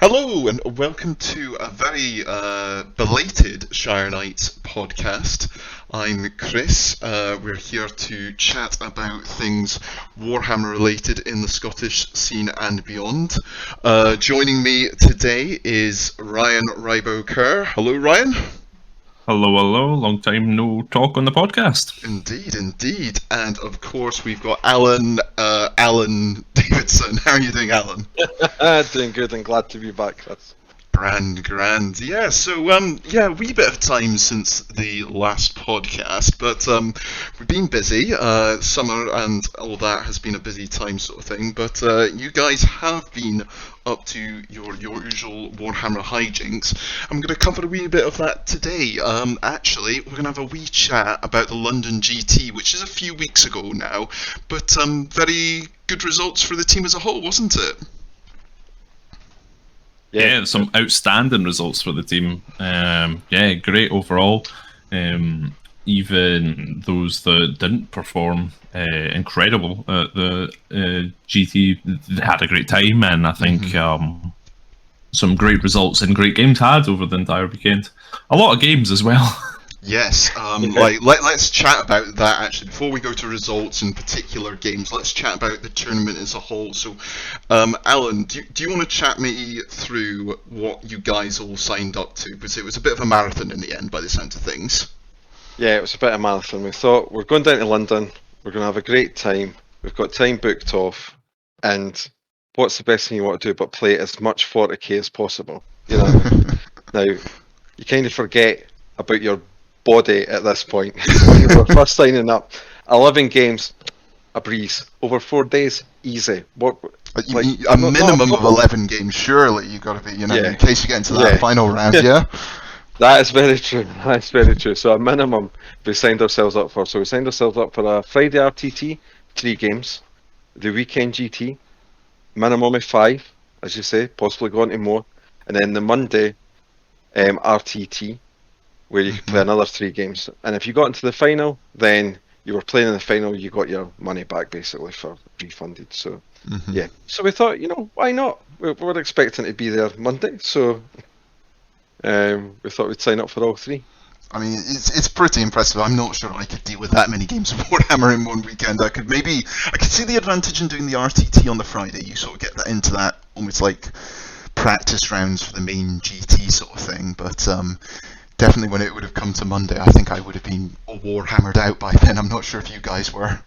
Hello and welcome to a very belated Shire Kngihts podcast. I'm Chris. We're here to chat about things Warhammer related in the Scottish scene and beyond. Joining me today is Ryan Rybo Kerr. Hello, Ryan. Hello. Long time no talk on the podcast. Indeed. And of course, we've got Allan Davidson. How are you doing, Allan? Doing good and glad to be back. That's Grand. Yeah, so, wee bit of time since the last podcast, but we've been busy. Summer and all that has been a busy time sort of thing, but you guys have been up to your usual Warhammer hijinks. I'm going to cover a wee bit of that today. Actually, we're going to have a wee chat about the London GT, which is a few weeks ago now, but very good results for the team as a whole, wasn't it? Yeah, some outstanding results for the team. Great overall. Even those that didn't perform incredible at the GT had a great time, and I think some great results and great games had over the entire weekend. A lot of games as well. Yes, let's chat about that actually. Before we go to results in particular games, let's chat about the tournament as a whole. So, Allan, do you want to chat me through what you guys all signed up to? Because it was a bit of a marathon in the end by the sound of things. Yeah, it was a bit of a marathon. We thought we're going down to London, we're going to have a great time, we've got time booked off, and what's the best thing you want to do but play as much 40k as possible? You know, now you kind of forget about your body at this point. When you were first signing up, 11 games, a breeze. Over 4 days, easy. A minimum of 11 games, surely you've got to be, in case you get into that final round, yeah? That is very true. So a minimum we signed ourselves up for. So we signed ourselves up for a Friday RTT, 3 games. The weekend GT, minimum of 5, as you say, possibly going to more. And then the Monday RTT, where you could play another 3 games. And if you got into the final, then you were playing in the final, you got your money back basically for refunded. So, yeah. So we thought, why not? We're expecting to be there Monday, so we thought we'd sign up for all 3. I mean, it's pretty impressive. I'm not sure I could deal with that many games of Warhammer in one weekend. I could see the advantage in doing the RTT on the Friday. You sort of get that into that almost like practice rounds for the main GT sort of thing, but definitely when it would have come to Monday, I think I would have been Warhammered out by then. I'm not sure if you guys were.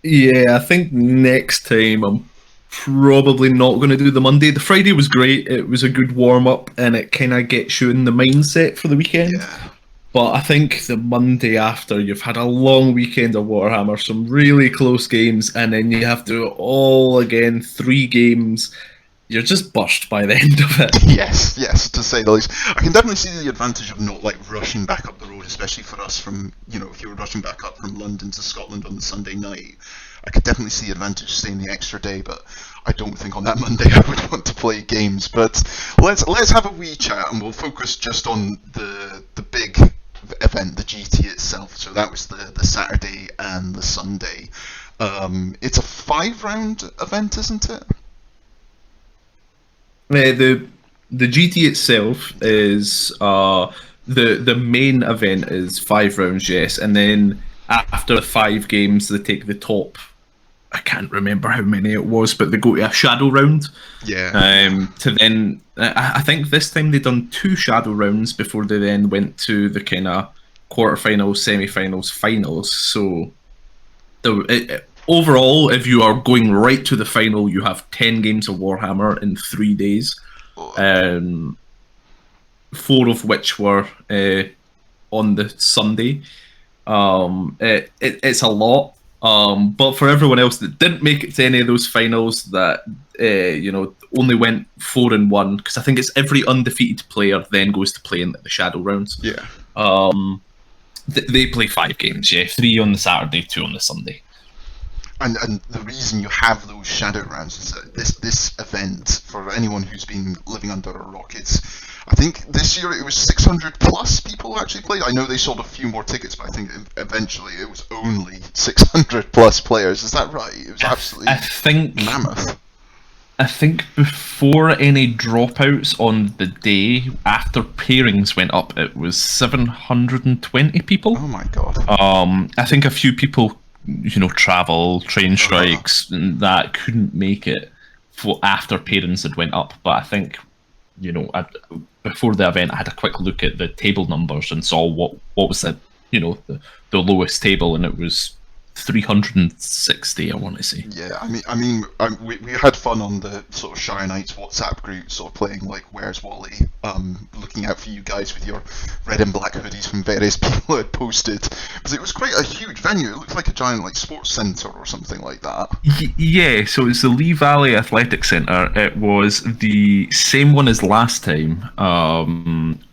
Yeah, I think next time I'm probably not going to do the Monday. The Friday was great. It was a good warm-up, and it kind of gets you in the mindset for the weekend. Yeah. But I think the Monday after, you've had a long weekend of Warhammer, some really close games, and then you have to do it all again, 3 games. You're just burst by the end of it. Yes, to say the least. I can definitely see the advantage of not rushing back up the road, especially for us from, if you were rushing back up from London to Scotland on the Sunday night. I could definitely see the advantage of staying the extra day, but I don't think on that Monday I would want to play games. But let's have a wee chat, and we'll focus just on the big event, the GT itself. So that was the Saturday and the Sunday. It's a 5-round event, isn't it? The GT itself is the main event is 5 rounds, yes, and then after the 5 games they take the top. I can't remember how many it was, but they go to a shadow round. Yeah. To then, I think this time they done 2 shadow rounds before they then went to the kind of quarterfinals, semi-finals, finals. So overall, if you are going right to the final, you have 10 games of Warhammer in 3 days. 4 of which were on the Sunday. It's a lot. But for everyone else that didn't make it to any of those finals, that only went 4-1, because I think it's every undefeated player then goes to play in the shadow rounds. Yeah. They play 5 games, 3 on the Saturday, 2 on the Sunday. And the reason you have those shadow rounds is that this event, for anyone who's been living under a rock, I think this year it was 600 plus people who actually played. I know they sold a few more tickets, but I think eventually it was only 600 plus players. Is that right? It was absolutely mammoth. I think before any dropouts on the day after pairings went up, it was 720 people. Oh my god. I think a few people, travel, train strikes, and that couldn't make it for after pairings had went up. But I think, before the event, I had a quick look at the table numbers and saw what was the lowest table, and it was 360, I want to say. Yeah, we had fun on the sort of Shire Kngihts WhatsApp group, sort of playing like Where's Wally, looking out for you guys with your red and black hoodies from various people who had posted, because it was quite a huge venue. It looked like a giant like sports centre or something like that. Yeah, so it's the Lee Valley Athletic Centre. It was the same one as last time.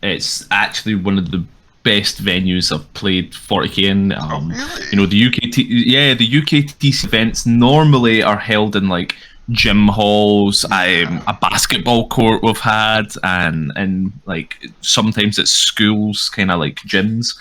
It's actually one of the best venues I've played 40k in. Really? The UKTC events normally are held in like gym halls, a basketball court we've had, and like sometimes it's schools, kind of like gyms.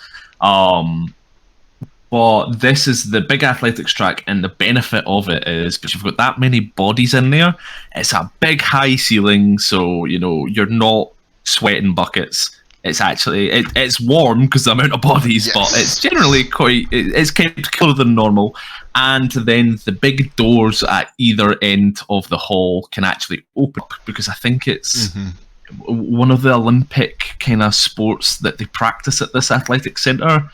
But this is the big athletics track, and the benefit of it is because you've got that many bodies in there. It's a big high ceiling, so you're not sweating buckets. It's actually it's warm because the amount of bodies, but it's generally it's kept cooler than normal. And then the big doors at either end of the hall can actually open up, because I think it's one of the Olympic kind of sports that they practice at this athletic centre.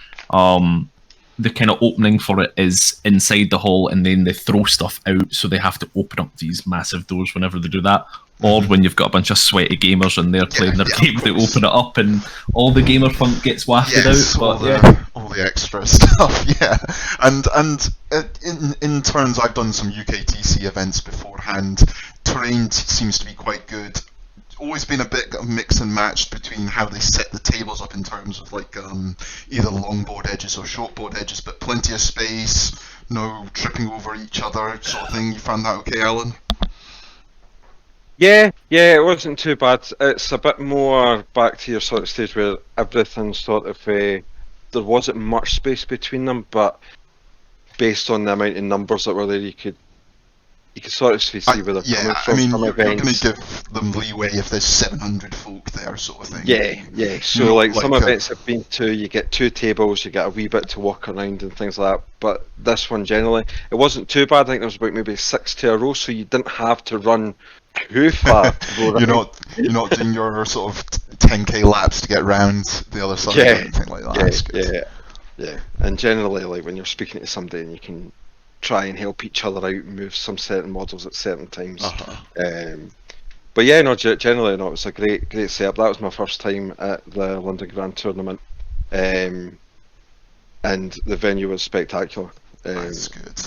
The kind of opening for it is inside the hall, and then they throw stuff out, so they have to open up these massive doors whenever they do that. Or when you've got a bunch of sweaty gamers and they're playing their game, they open it up and all the gamer funk gets wafted out. But all the extra stuff, yeah. And in turns, I've done some UKTC events beforehand. Terrain seems to be quite good. Always been a bit of mix and match between how they set the tables up in terms of like either longboard edges or shortboard edges, but plenty of space, no tripping over each other sort of thing. You found that okay, Alan? Yeah, it wasn't too bad. It's a bit more back to your sort of stage where everything sort of there wasn't much space between them, but based on the amount of numbers that were there, you could sort of see where they're coming from. You're going to give them leeway if there's 700 folk there, sort of thing. Yeah. So like some events I've been to, you get 2 tables, you get a wee bit to walk around and things like that. But this one generally, it wasn't too bad. I think there was about maybe 6 to a row, so you didn't have to run too far. You're not doing your sort of 10k laps to get round the other side or anything like that. Yeah. And generally, like when you're speaking to somebody and you can try and help each other out and move some certain models at certain times. But yeah, no, generally, no, it was a great setup. That was my first time at the London Grand Tournament, and the venue was spectacular. That's good.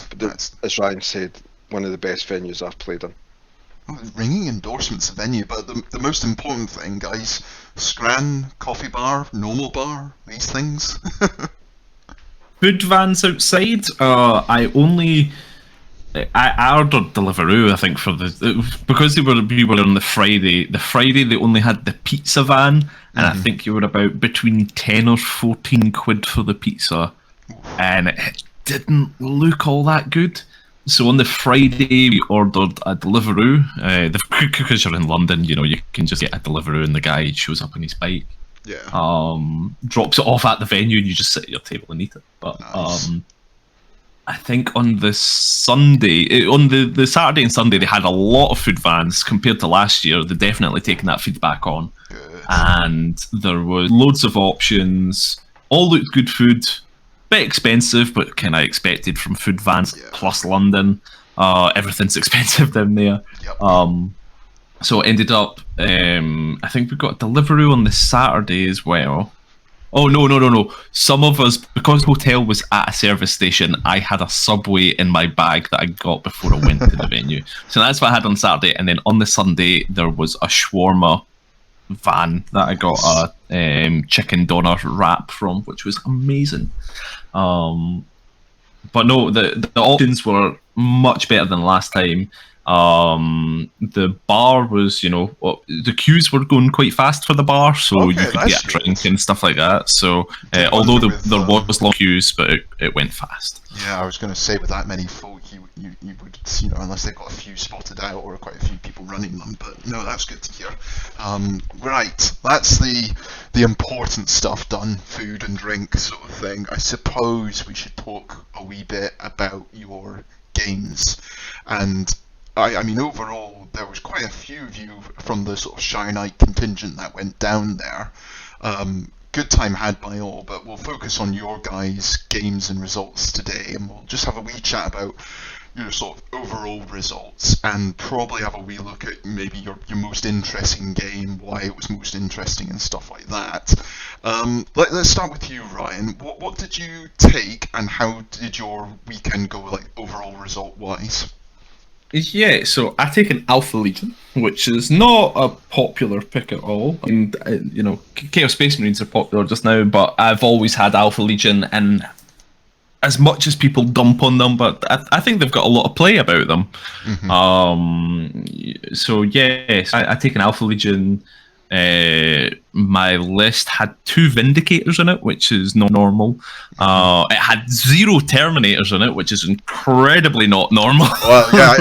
As Ryan said, one of the best venues I've played in. Ringing endorsements of venue, but the most important thing, guys, Scran, coffee bar, normal bar, these things. Food vans outside. I ordered Deliveroo, I think, because we were on the Friday. The Friday they only had the pizza van, and I think you were about between 10 or 14 quid for the pizza, and it didn't look all that good. So on the Friday we ordered a Deliveroo. Because you're in London, you can just get a Deliveroo, and the guy shows up on his bike. Yeah. Drops it off at the venue, and you just sit at your table and eat it. But nice. I think on the Sunday, on the Saturday and Sunday, they had a lot of food vans compared to last year. They've definitely taken that feedback on. Good. And there was loads of options. All looked good food. Bit expensive, but kind of expected from food vans. Yeah. Plus London, everything's expensive down there. Yep. So it ended up, I think we got Deliveroo on the Saturday as well. Oh, no. Some of us, because the hotel was at a service station, I had a Subway in my bag that I got before I went to the venue. So that's what I had on Saturday. And then on the Sunday, there was a shawarma van that I got a chicken doner wrap from, which was amazing. But no, the options were much better than last time. The bar was, the queues were going quite fast for the bar, so Okay, you could that's get a drink good. and stuff like that. So Did although wonder there with, was long queues, but it went fast. Yeah, I was going to say with that many folk, you would, unless they've got a few spotted out or quite a few people running them. But no, that's good to hear. Right, that's the important stuff done, food and drink sort of thing. I suppose we should talk a wee bit about your games. And I mean, overall, there was quite a few of you from the sort of Shire Knight contingent that went down there. Good time had by all, but we'll focus on your guys' games and results today, and we'll just have a wee chat about your sort of overall results, and probably have a wee look at maybe your most interesting game, why it was most interesting, and stuff like that. Let's start with you, Ryan. What did you take, and how did your weekend go, like overall result-wise? Yeah, so I take an Alpha Legion, which is not a popular pick at all. And Chaos Space Marines are popular just now, but I've always had Alpha Legion, and as much as people dump on them, but I think they've got a lot of play about them. So yes, I take an Alpha Legion. My list had 2 Vindicators in it, which is not normal. It had 0 Terminators in it, which is incredibly not normal. Well, yeah,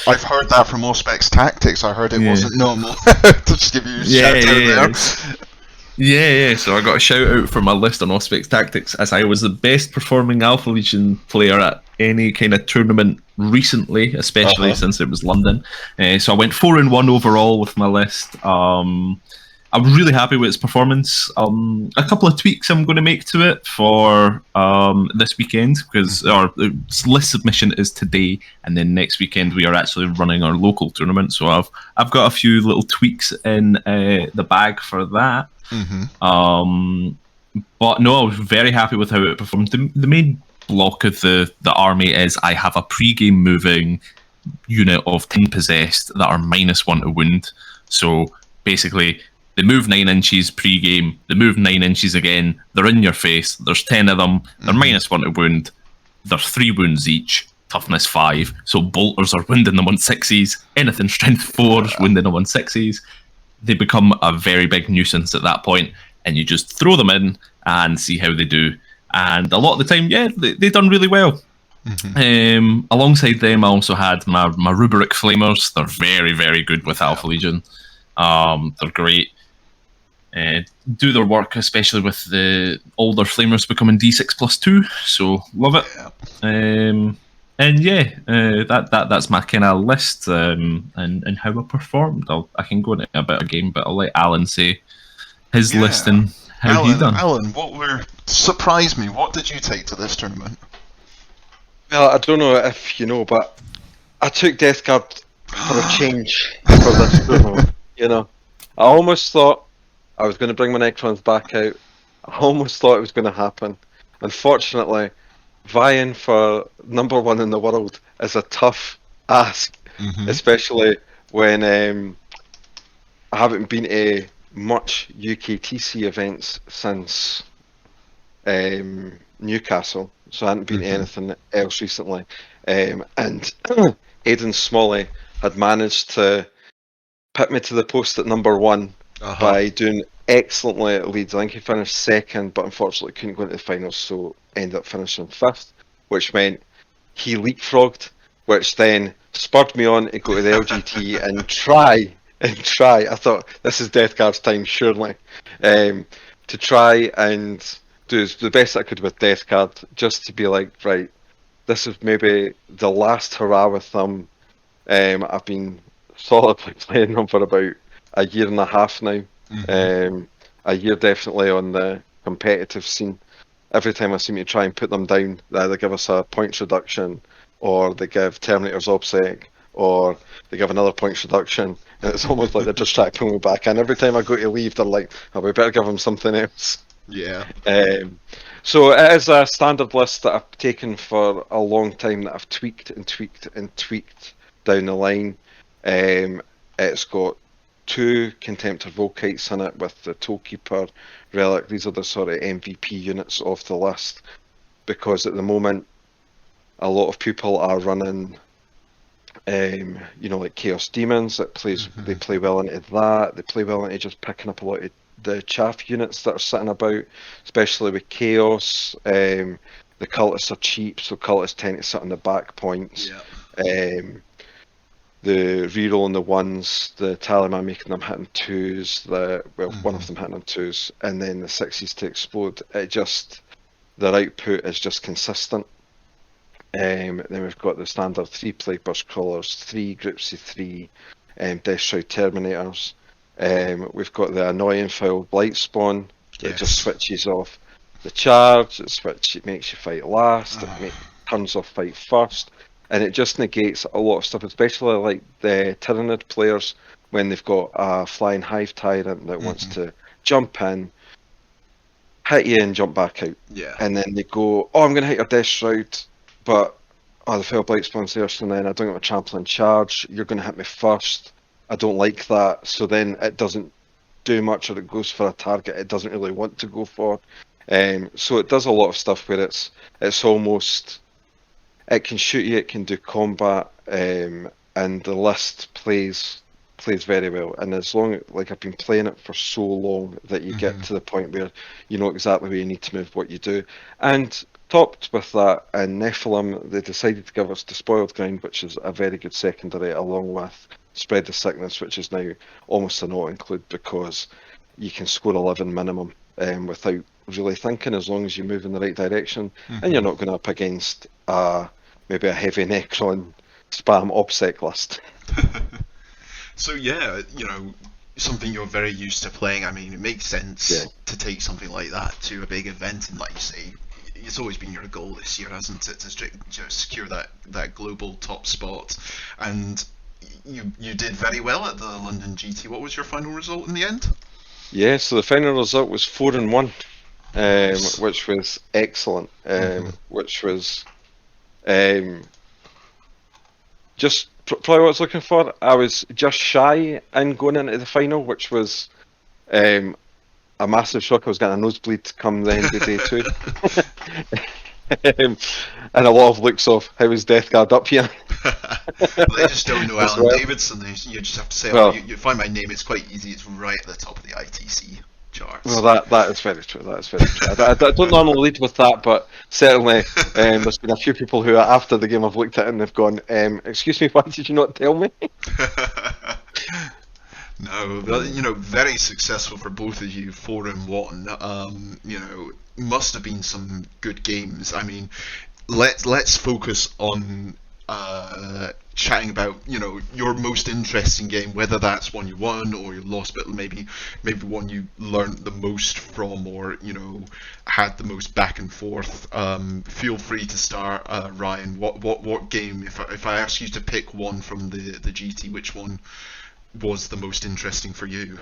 I've heard that from Auspex Tactics. I heard it wasn't normal. To just give you a shout out there. Yeah. So I got a shout out for my list on Auspex Tactics, as I was the best performing Alpha Legion player at any kind of tournament recently, especially since it was London. So I went 4-1 overall with my list. I'm really happy with its performance. A couple of tweaks I'm going to make to it for this weekend, because our list submission is today, and then next weekend we are actually running our local tournament. So I've got a few little tweaks in the bag for that. But no, I was very happy with how it performed. The main block of the army is I have a pre-game moving unit of 10 possessed that are -1 to wound. So basically, they move 9 inches pre-game, they move 9 inches again, they're in your face, there's 10 of them, they're -1 to wound, there's 3 wounds each, toughness 5, so bolters are wounding them on 6s, anything strength 4s, wounding them on 6s. They become a very big nuisance at that point, and you just throw them in and see how they do. And a lot of the time, they done really well. Alongside them, I also had my Rubric Flamers. They're very, very good with Alpha Legion. They're great. Do their work, especially with the older Flamers becoming D6+2. So love it. That's my kind of list and how I performed. I can go into a bit of game, but I'll let Alan say his list and how he done. Alan, surprise me. What did you take to this tournament? Well, I don't know if you know, but I took Death Guard for a change for this tournament. I almost thought I was going to bring my Necrons back out. I almost thought it was going to happen. Unfortunately, vying for number 1 in the world is a tough ask, especially when I haven't been to much UKTC events since Newcastle, so I hadn't been to anything else recently. And Aidan Smalley had managed to put me to the post at number 1 by doing excellently at Leeds. I think he finished 2nd, but unfortunately couldn't go into the finals, so ended up finishing 5th, which meant he leapfrogged, which then spurred me on to go to the LGT and try. I thought, this is Death Guard's time, surely, to try and do the best I could with Death Guard, just to be like, right, this is maybe the last hurrah with them. I've been solidly playing them for about a year and a half now. A year definitely on the competitive scene. Every time I seem to try and put them down, they either give us a points reduction, or they give Terminators OBSEC, or they give another points reduction, and it's almost like they're just trying to pull me back. And every time I go to leave, they're like, "Oh, we better give them something else." Yeah. So it is a standard list that I've taken for a long time, that I've tweaked and tweaked and tweaked down the line. It's got 2 Contemptor Volkites in it with the Tollkeeper Relic. These are the sort of MVP units of the list, because at the moment a lot of people are running you know, like Chaos Demons that they play well into that. They play well into just picking up a lot of the chaff units that are sitting about, especially with Chaos. The cultists are cheap, so cultists tend to sit on the back points. The reroll on the ones, the Taliban making them hitting twos, one of them hitting on twos, and then the sixes to explode. Their output is just consistent. Then we've got the standard 3 plague burst crawlers, 3 groups of 3 Death Shroud Terminators. We've got the annoying foul blight spawn that just switches off the charge. It makes you fight last. It turns off fight first, and it just negates a lot of stuff, especially like the Tyrannid players when they've got a flying hive tyrant that wants to jump in, hit you and jump back out. And then they go, oh, I'm going to hit your Death Shroud, but the Fell Blight spawn's there, so then I don't have a trampling charge. You're going to hit me first. I don't like that. So then it doesn't do much, or it goes for a target it doesn't really want to go for. So it does a lot of stuff where it's almost, it can shoot you, it can do combat, and the list plays very well. And as long, like, I've been playing it for so long that you get to the point where you know exactly where you need to move, what you do. And topped with that, in Nephilim, they decided to give us Despoiled Ground, which is a very good secondary, along with Spread the Sickness, which is now almost an auto-include because you can score 11 minimum without really thinking, as long as you move in the right direction, and you're not going up against maybe a heavy Necron spam OBSEC list. So yeah, you know, something you're very used to playing. I mean, it makes sense to take something like that to a big event, and like you say, it's always been your goal this year, hasn't it, to secure that global top spot. And you did very well at the London GT. What was your final result in the end? Yeah, so the final result was 4-1, which was excellent. Which was just probably what I was looking for. I was just shy in going into the final, which was a massive shock. I was getting a nosebleed come the end of day 2. And a lot of looks of how is Death Guard up here. They just don't know Alan Davidson. You just have to say, you find my name, it's quite easy, it's right at the top of the ITC charts. Well, that is very true. That is very true. I don't normally lead with that, but certainly there's been a few people who, after the game, have looked at it and they've gone, excuse me, why did you not tell me? No, but, you know, very successful for both of you, 4-1. You know, must have been some good games. I mean, let's focus on chatting about, you know, your most interesting game, whether that's one you won or you lost, but maybe one you learned the most from, or, you know, had the most back and forth. Feel free to start, Ryan. What game, if I ask you to pick one from the GT, which one was the most interesting for you?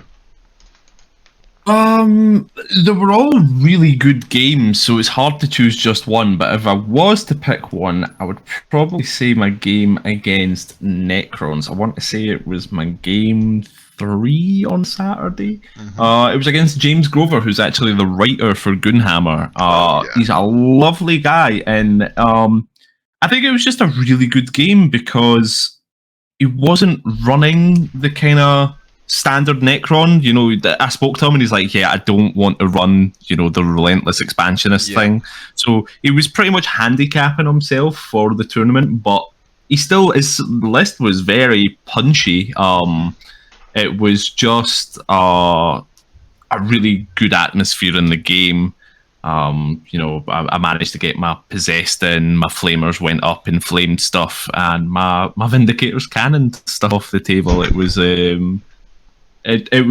They were all really good games, so it's hard to choose just one. But if I was to pick one, I would probably say my game against Necrons. I want to say it was my game 3 on Saturday. It was against James Grover, who's actually the writer for Warhammmer. He's a lovely guy, and I think it was just a really good game because he wasn't running the kind of standard Necron. You know, I spoke to him and he's like, yeah, I don't want to run, you know, the relentless expansionist thing. So he was pretty much handicapping himself for the tournament, but his list was very punchy. It was just a really good atmosphere in the game. You know, I managed to get my Possessed in, my Flamers went up in flamed stuff, and my Vindicators cannoned stuff off the table. It was it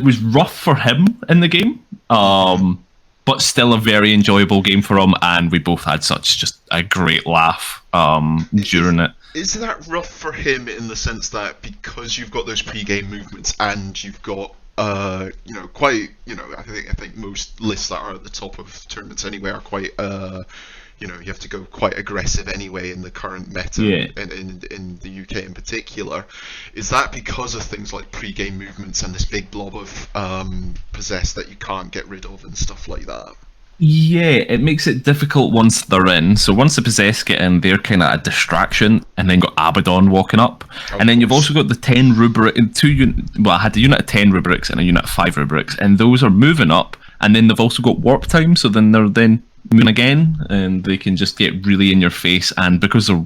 was rough for him in the game, but still a very enjoyable game for him, and we both had just a great laugh during it. Is that rough for him in the sense that because you've got those pre-game movements and you've got you know, quite, you know, I think most lists that are at the top of tournaments anyway are quite you know, you have to go quite aggressive anyway in the current meta in the UK in particular. Is that because of things like pre-game movements and this big blob of Possessed that you can't get rid of and stuff like that? Yeah, it makes it difficult once they're in. So once the possessed get in, they're kind of a distraction, and then got Abaddon walking up, and then you've also got the 10 rubric and Well, I had a unit of 10 rubrics and a unit of 5 rubrics, and those are moving up, and then they've also got warp time. So then they're moving again, and they can just get really in your face. And because they're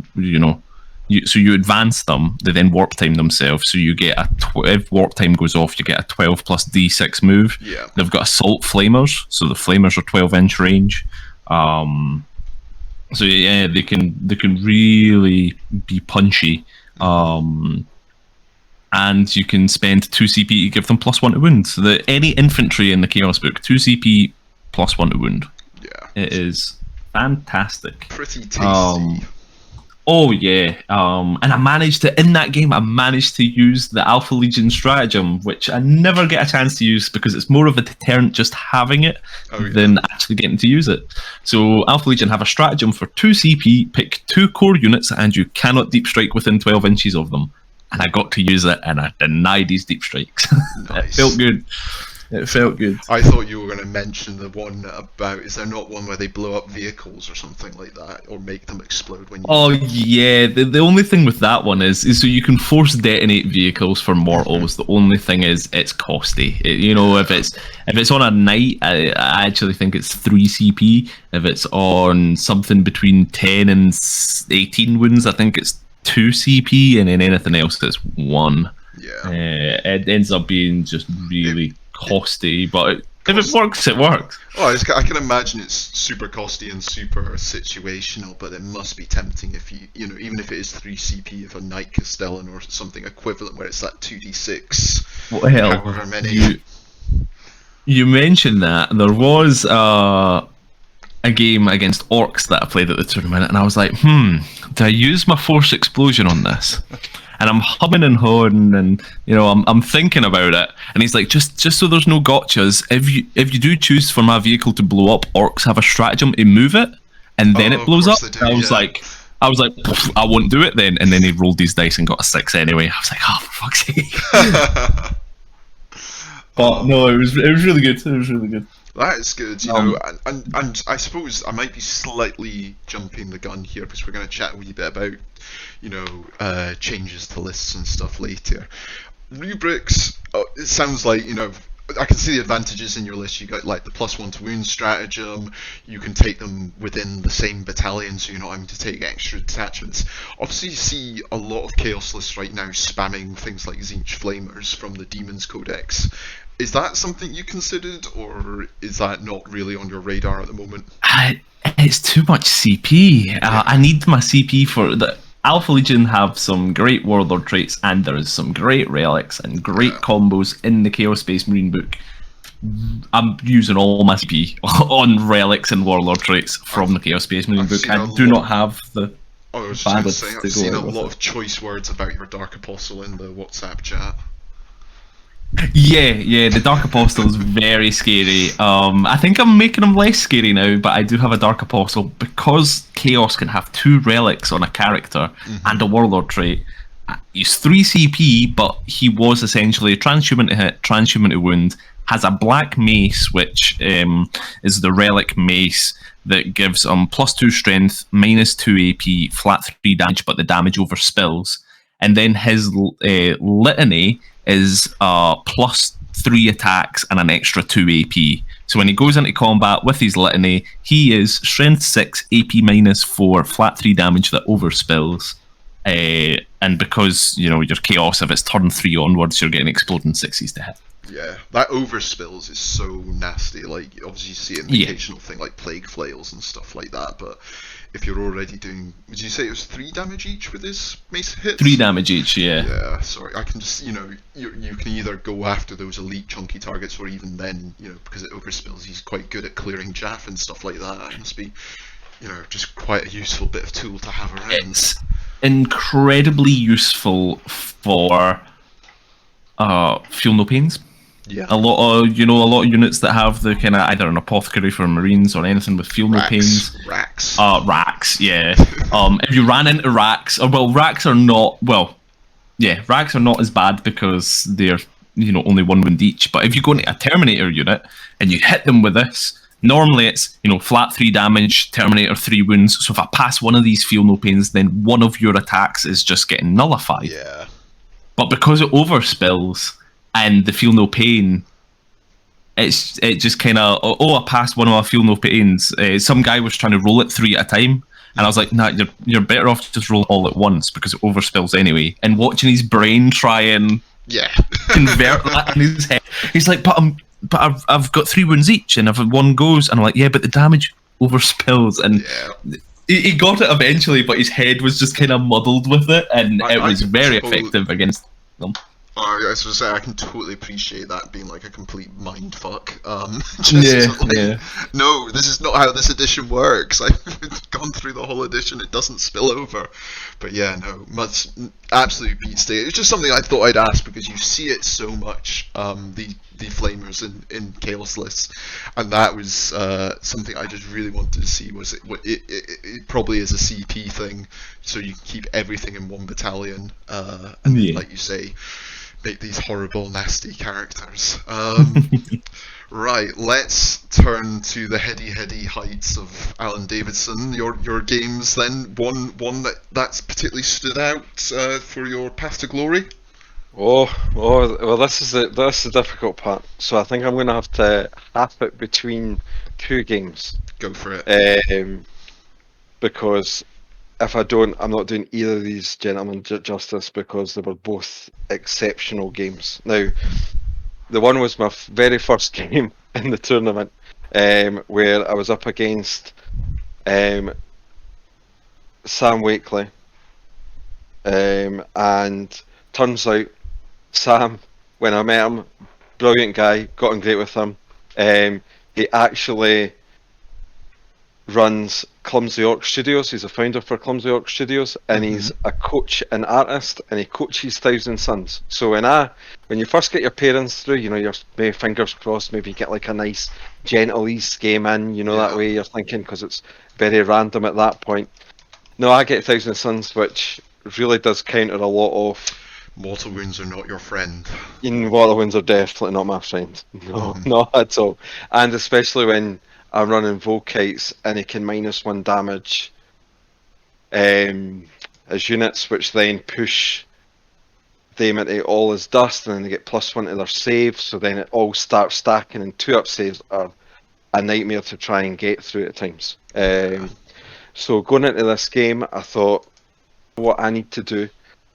so you advance them, they then warp time themselves. So you get if warp time goes off, you get a 12 plus D6 move. Yeah. They've got assault flamers, so the flamers are 12-inch range. So yeah, they can really be punchy. And you can spend 2 CP to give them +1 to wound. So any infantry in the Chaos book, 2 CP +1 to wound. Yeah. It is fantastic. Pretty tasty. Oh yeah, and I managed to use the Alpha Legion stratagem, which I never get a chance to use because it's more of a deterrent just having it than actually getting to use it. So Alpha Legion have a stratagem for 2 CP, pick 2 core units, and you cannot deep strike within 12 inches of them. And I got to use it, and I denied these deep strikes. Nice. It felt good. It felt good. I thought you were going to mention the one about, is there not one where they blow up vehicles or something like that, or make them explode when you... Oh yeah, the only thing with that one is so you can force detonate vehicles for mortals. The only thing is it's costly. If it's on a knight, I actually think it's 3 CP. If it's on something between 10 and 18 wounds, I think it's 2 CP, and then anything else is 1. Yeah. It ends up being just really costly, but if it works, it works. Oh, I can imagine it's super costly and super situational, but it must be tempting if even if it is 3 CP, if a Knight Castellan or something equivalent where it's that 2d6. Well, however many. You mentioned that there was a game against orcs that I played at the tournament, and I was like, do I use my force explosion on this? And I'm humming and hawing, and I'm thinking about it. And he's like, just so there's no gotchas, if you do choose for my vehicle to blow up, orcs have a stratagem to move it, and then it blows up. I was like, I won't do it then. And then he rolled these dice and got a 6 anyway. I was like, oh, for fuck's sake. But no, it was really good. It was really good. That is good, and I suppose I might be slightly jumping the gun here because we're going to chat a wee bit about, changes to lists and stuff later. Rubrics, it sounds like, I can see the advantages in your list. You got like the +1 to wound stratagem. You can take them within the same battalion, so you're not having to take extra detachments. Obviously, you see a lot of chaos lists right now spamming things like Tzeentch Flamers from the Demons Codex. Is that something you considered, or is that not really on your radar at the moment? It's too much CP. I need my CP for the Alpha Legion. Have some great Warlord traits, and there is some great relics and great combos in the Chaos Space Marine book. I'm using all my CP on relics and Warlord traits from the Chaos Space Marine book. I do not have the. I was just going to say, I've seen a lot of choice words about your Dark Apostle in the WhatsApp chat. Yeah, the Dark Apostle is very scary. I think I'm making him less scary now, but I do have a Dark Apostle because Chaos can have 2 relics on a character and a Warlord trait. He's 3 CP, but he was essentially a transhuman to hit, transhuman to wound, has a black mace, which is the relic mace that gives him +2 strength, -2 AP, flat 3 damage, but the damage over spills. And then his litany is +3 attacks and an extra 2 AP. So when he goes into combat with his litany, he is strength 6, AP -4, flat 3 damage that overspills. And because your chaos, if it's turn 3 onwards, you're getting exploding 6s to hit. Yeah, that overspills is so nasty. Like, obviously you see it in the occasional thing like plague flails and stuff like that, but if you're already doing, would you say it was 3 damage each with his mace hits? 3 damage each, yeah. Yeah, sorry, I can just, you can either go after those elite chunky targets, or even then, because it overspills, he's quite good at clearing chaff and stuff like that. It must be, just quite a useful bit of tool to have around. It's incredibly useful for Feel No Pains. Yeah. A lot of units that have the kind of either an apothecary for Marines or anything with Feel No Pains. Racks. Racks, yeah. If you ran into racks, racks are not racks are not as bad because they're only 1 wound each. But if you go into a Terminator unit and you hit them with this, Normally it's, flat 3 damage, Terminator 3 wounds. So if I pass one of these feel no pains, then one of your attacks is just getting nullified. Yeah. But because it overspills and the feel no pain, it just kind of, I passed one of my feel no pains. Some guy was trying to roll it 3 at a time. And I was like, nah, you're better off just roll it all at once because it overspills anyway. And watching his brain try and convert that in his head, he's like, but I've got 3 wounds each, and if one goes, and I'm like, yeah, but the damage overspills, and he got it eventually, but his head was just kind of muddled with it, and it was very effective against them. I was going to say, I can totally appreciate that being like a complete mind fuck. No, this is not how this edition works. I've gone through the whole edition, it doesn't spill over. But yeah, no, absolutely beats it. It's just something I thought I'd ask because you see it so much, the flamers in Chaos lists, and that was something I just really wanted to see. Was it probably is a CP thing, so you keep everything in one battalion, and like you say, make these horrible, nasty characters. Right, let's turn to the heady heights of Alan Davidson. Your games then, one that's particularly stood out for your path to glory. Well, this is the difficult part. So I think I'm going to have to half it between 2 games. Go for it. Because if I don't, I'm not doing either of these gentlemen justice because they were both exceptional games. Now, the one was my very first game in the tournament, where I was up against Sam Wakely, and turns out Sam, when I met him, brilliant guy, got on great with him. He actually runs Clumsy Orc Studios. He's a founder for Clumsy Orc Studios, and he's a coach and artist, and he coaches Thousand Sons. So when you first get your parents through, you're maybe fingers crossed, maybe you get like a nice gentle ease game in, that way you're thinking, because it's very random at that point. No, I get Thousand Sons, which really does counter a lot of mortal wounds are not your friend. Mortal wounds are definitely not my friend. No, not at all. And especially when I'm running Volkites and he can -1 damage as units, which then push them into all as dust, and then they get +1 to their saves, so then it all starts stacking, and 2-up saves are a nightmare to try and get through at times. So going into this game, I thought, what I need to do,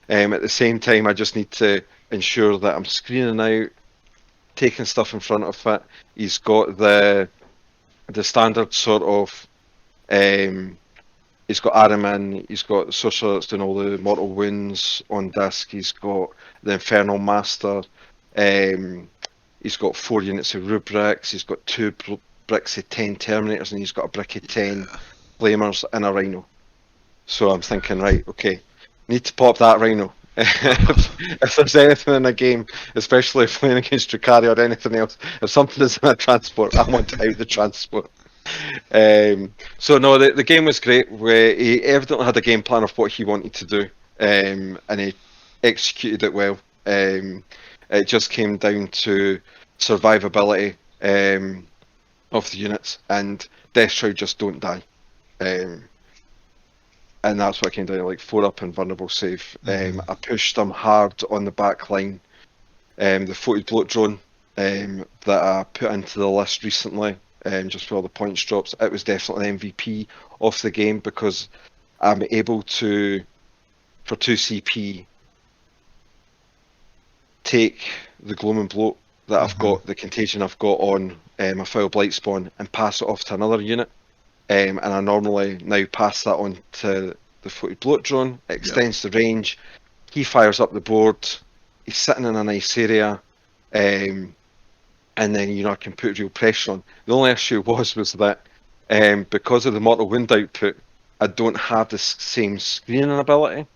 at the same time I just need to ensure that I'm screening out, taking stuff in front of it. He's got the standard sort of, he's got Araman, he's got Sorcerer that's doing all the mortal wounds on disc, he's got the Infernal Master, he's got 4 units of rubrics, he's got 2 bricks of 10 Terminators, and he's got a brick of 10 Flamers and a Rhino. So I'm thinking, right, okay, need to pop that Rhino. If there's anything in a game, especially if playing against Drukhari or anything else, if something is in a transport, I want out the transport. So no, the game was great. Where he evidently had a game plan of what he wanted to do, and he executed it well. It just came down to survivability of the units, and Deathshroud just don't die. And that's what I came down to, like 4-up and vulnerable save. I pushed them hard on the back line. The floated bloat drone that I put into the list recently, just for all the points drops, it was definitely the MVP of the game, because I'm able to, for 2 CP, take the gloom and bloat that I've got, the contagion I've got on my foul blight spawn, and pass it off to another unit. And I normally now pass that on to the floated bloat drone. It extends the range. He fires up the board. He's sitting in a nice area, and then I can put real pressure on. The only issue was that because of the mortal wound output, I don't have the same screening ability,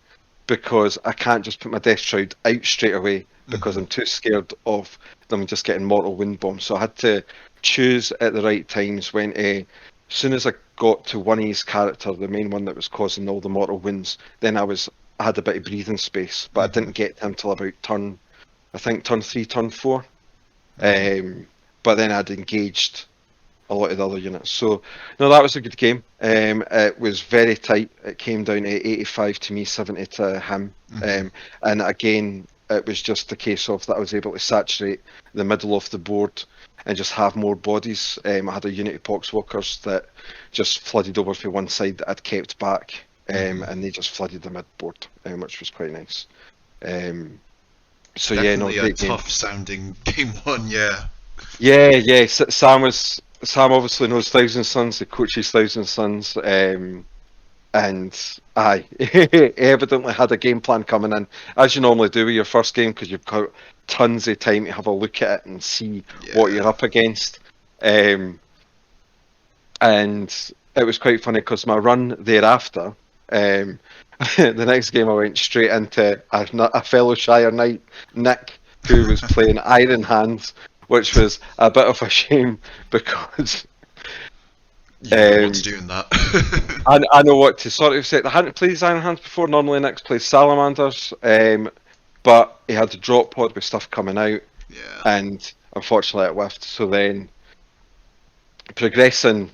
because I can't just put my Deathshroud out straight away, because I'm too scared of them just getting mortal wound bombs. So I had to choose at the right times when as soon as I got to one of his character, the main one that was causing all the mortal wounds, then I had a bit of breathing space, but I didn't get to him till about turn 3, turn 4. But then I'd engaged a lot of the other units. So no, that was a good game. It was very tight. It came down to 85 to me, 70 to him. And again, it was just the case of that I was able to saturate the middle of the board and just have more bodies. I had a unit of Poxwalkers that just flooded over to one side that I'd kept back, and they just flooded the mid board, which was quite nice. So Definitely yeah, no, a great game. tough sounding game one, yeah. Yeah. Sam obviously knows Thousand Suns. He coaches Thousand Suns, and aye, he evidently had a game plan coming in, as you normally do with your first game, because you've got tons of time to have a look at it and see what you're up against. And it was quite funny because my run thereafter, the next game I went straight into a fellow Shire Knight, Nick, who was playing Iron Hands, which was a bit of a shame because You know what's doing that. I know what to sort of say. I hadn't played Iron Hands before. Normally Nick's plays Salamanders, but he had the drop pod with stuff coming out, and unfortunately it whiffed. So then, progressing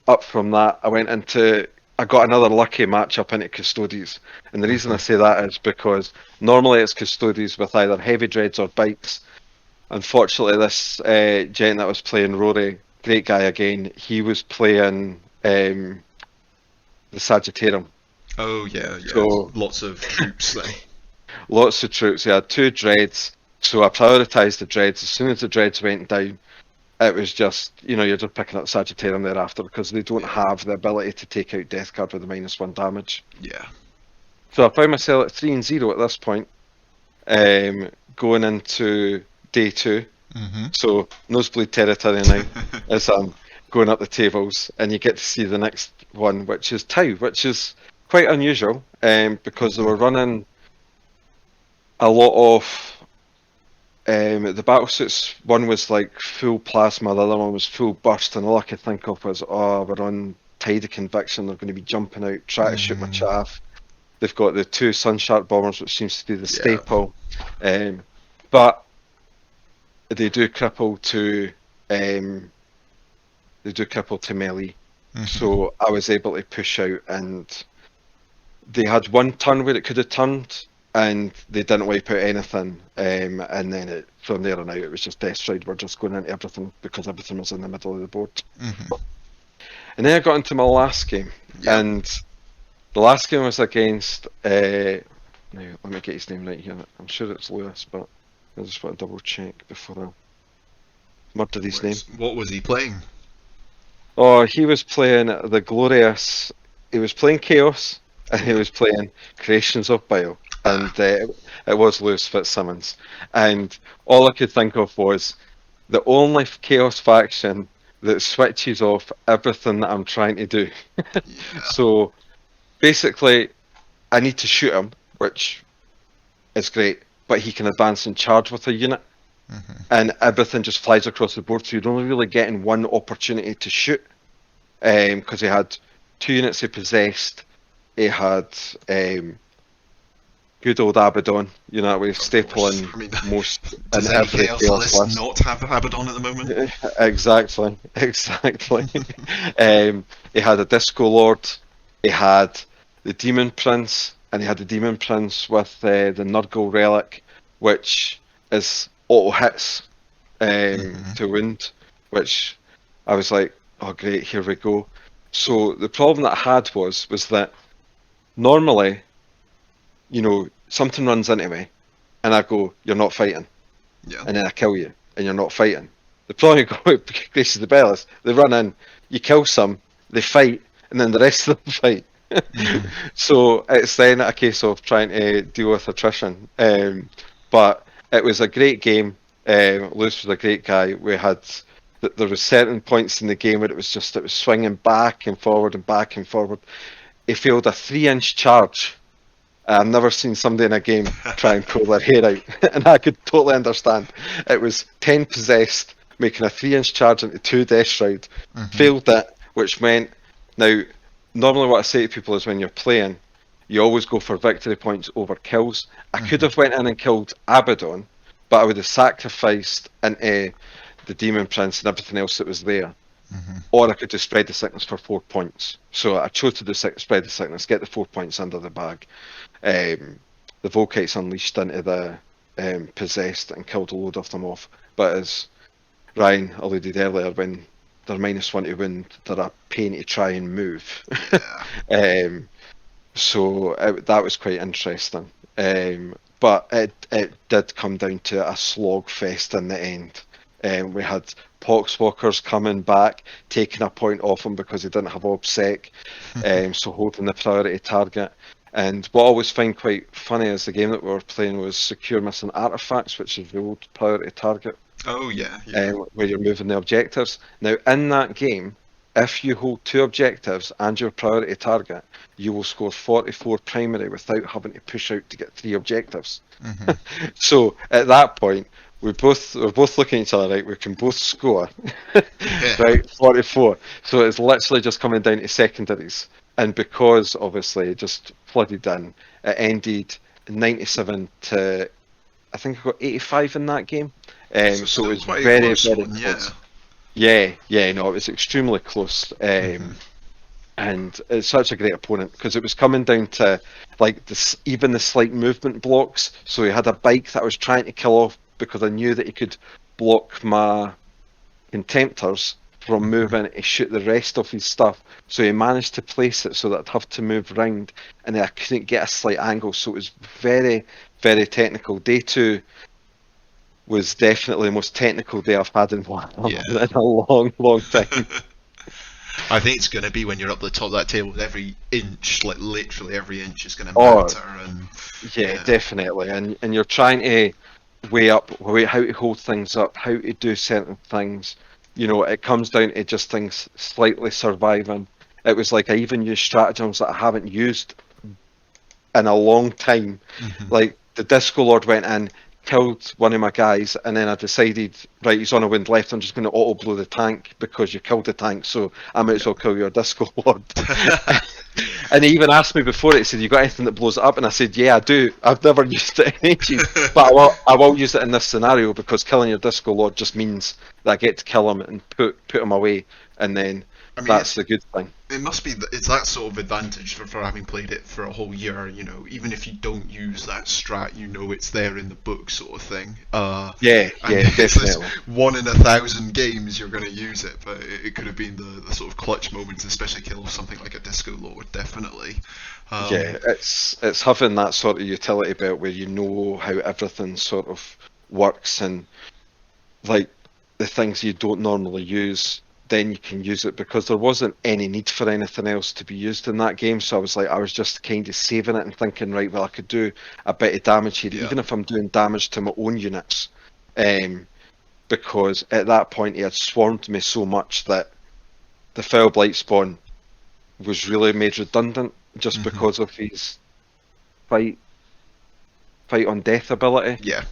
up from that, I got another lucky matchup into Custodes, and the reason I say that is because normally it's Custodes with either heavy dreads or bikes. Unfortunately, this gent that was playing Rory, great guy again, he was playing the Sagittarium. Oh yeah. So, lots of troops then. Lots of troops. He had 2 dreads, so I prioritised the dreads. As soon as the dreads went down, it was just, you're just picking up Sagittarium thereafter because they don't have the ability to take out Death Guard with the -1 damage. Yeah. So I found myself at 3-0 at this point, going into day 2. So nosebleed territory now as I'm going up the tables, and you get to see the next one, which is Tau, which is quite unusual because they were running a lot of the battlesuits. One was like full plasma, the other one was full burst, and all I could think of was, we're on Tide of Conviction, they're going to be jumping out, try to shoot my chaff. They've got the 2 Sunshark bombers, which seems to be the staple, but they do cripple to melee. So I was able to push out, and they had one turn where it could have turned, and they didn't wipe out anything. And then from there on out, it was just Death Stride. We're just going into everything because everything was in the middle of the board. And then I got into my last game, and the last game was against. Now, let me get his name right here. I'm sure it's Lewis, but I just want to double check before I murder his name. What was he playing? Oh, he was playing the glorious. He was playing Chaos, and he was playing Creations of Bile, and it was Lewis Fitzsimmons. And all I could think of was the only Chaos faction that switches off everything that I'm trying to do. So basically, I need to shoot him, which is great, but he can advance and charge with a unit, and everything just flies across the board, so you're only really getting one opportunity to shoot, because he had 2 units he possessed. He had good old Abaddon, with stapling most does in every Chaos list. Not have Abaddon at the moment? Exactly. He had a Disco Lord, he had the Demon Prince, and he had the Demon Prince with the Nurgle Relic, which is auto hits to wound, which I was like, oh great, here we go. So the problem that I had was that normally, something runs into me, and I go, you're not fighting. And then I kill you, and you're not fighting. The problem you got with Graces of the Bell is they run in, you kill some, they fight, and then the rest of them fight. So it's then a case of trying to deal with attrition. But it was a great game. Lewis was a great guy. There were certain points in the game where it was swinging back and forward and back and forward. He failed a 3-inch charge. I've never seen somebody in a game try and pull their hair out, and I could totally understand. It was 10 possessed, making a 3-inch charge into 2 Death Shroud. Failed it, which meant, now, normally what I say to people is when you're playing, you always go for victory points over kills. I could have went in and killed Abaddon, but I would have sacrificed into the Demon Prince and everything else that was there. Mhm. Or I could just spread the sickness for 4 points. So I chose to do spread the sickness, get the 4 points under the bag. The Volkites unleashed into the possessed and killed a load of them off. But as Ryan alluded earlier, when they're -1 to wound, they're a pain to try and move. So that was quite interesting. But it did come down to a slog fest in the end. We had Poxwalkers coming back, taking a point off him because he didn't have OBSEC, so holding the priority target. And what I always find quite funny is the game that we were playing was Secure Missing Artifacts, which is the old priority target. Oh yeah. Where you're moving the objectives. Now, in that game, if you hold 2 objectives and your priority target, you will score 44 primary without having to push out to get 3 objectives. So at that point, we're both looking at each other, right? We can both score, right? 44. So it's literally just coming down to secondaries. And because obviously it just flooded in, it ended 97 to, I think I got 85 in that game. So it was very close. Yeah, no, it was extremely close. And it's such a great opponent because it was coming down to like this, even the slight movement blocks. So he had a bike that I was trying to kill off because I knew that he could block my contemptors from moving to shoot the rest of his stuff. So he managed to place it so that I'd have to move round, and then I couldn't get a slight angle. So it was very, very technical. Day 2 was definitely the most technical day I've had in a long, long time. I think it's going to be when you're up the top of that table with every inch, like literally every inch is going to matter. Yeah, definitely. And you're trying to weigh up how to hold things up, how to do certain things. You know, it comes down to just things slightly surviving. It was like I even used stratagems that I haven't used in a long time. Like the Disco Lord went in, killed one of my guys, and then I decided, right, he's on a wind left, I'm just going to auto blow the tank because you killed the tank, so I might as well kill your Disco Lord. And he even asked me before it, he said, you got anything that blows it up? And I said, yeah, I do. I've never used it in ages, but I will use it in this scenario because killing your Disco Lord just means that I get to kill him and put him away, and then that's the good thing. It must be, it's that sort of advantage for having played it for a whole year, you know, even if you don't use that strat, you know it's there in the book sort of thing. Definitely. 1 in 1,000 games you're going to use it, but it could have been the sort of clutch moments, especially kill something like a Disco Lord, definitely. It's having that sort of utility belt where you know how everything sort of works, and like the things you don't normally use, then you can use it, because there wasn't any need for anything else to be used in that game. So I was just kind of saving it and thinking, right, well, I could do a bit of damage here, even if I'm doing damage to my own units, because at that point he had swarmed me so much that the Foul Blight Spawn was really made redundant just because of his fight on death ability. Yeah.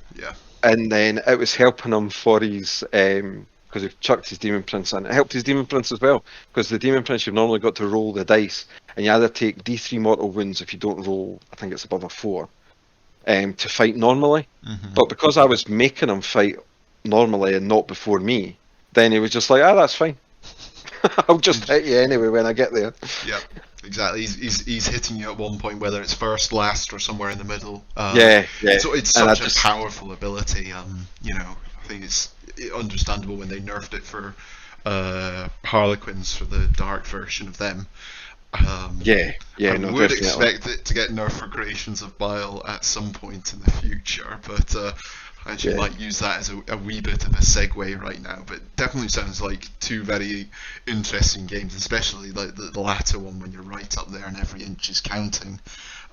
And then it was helping him for his because he chucked his Demon Prince in. It helped his Demon Prince as well, because the Demon Prince, you've normally got to roll the dice, and you either take D3 mortal wounds if you don't roll, I think it's above a 4, to fight normally. But because I was making him fight normally and not before me, then he was just like, that's fine. I'll just hit you anyway when I get there. Yep, exactly. He's hitting you at one point, whether it's first, last, or somewhere in the middle. It's such a powerful ability. You know, I think it's understandable when they nerfed it for Harlequins for the dark version of them. I would expect it to get nerfed for Creations of Bile at some point in the future, but I actually might use that as a wee bit of a segue right now. But definitely sounds like 2 very interesting games, especially like the latter one when you're right up there and every inch is counting.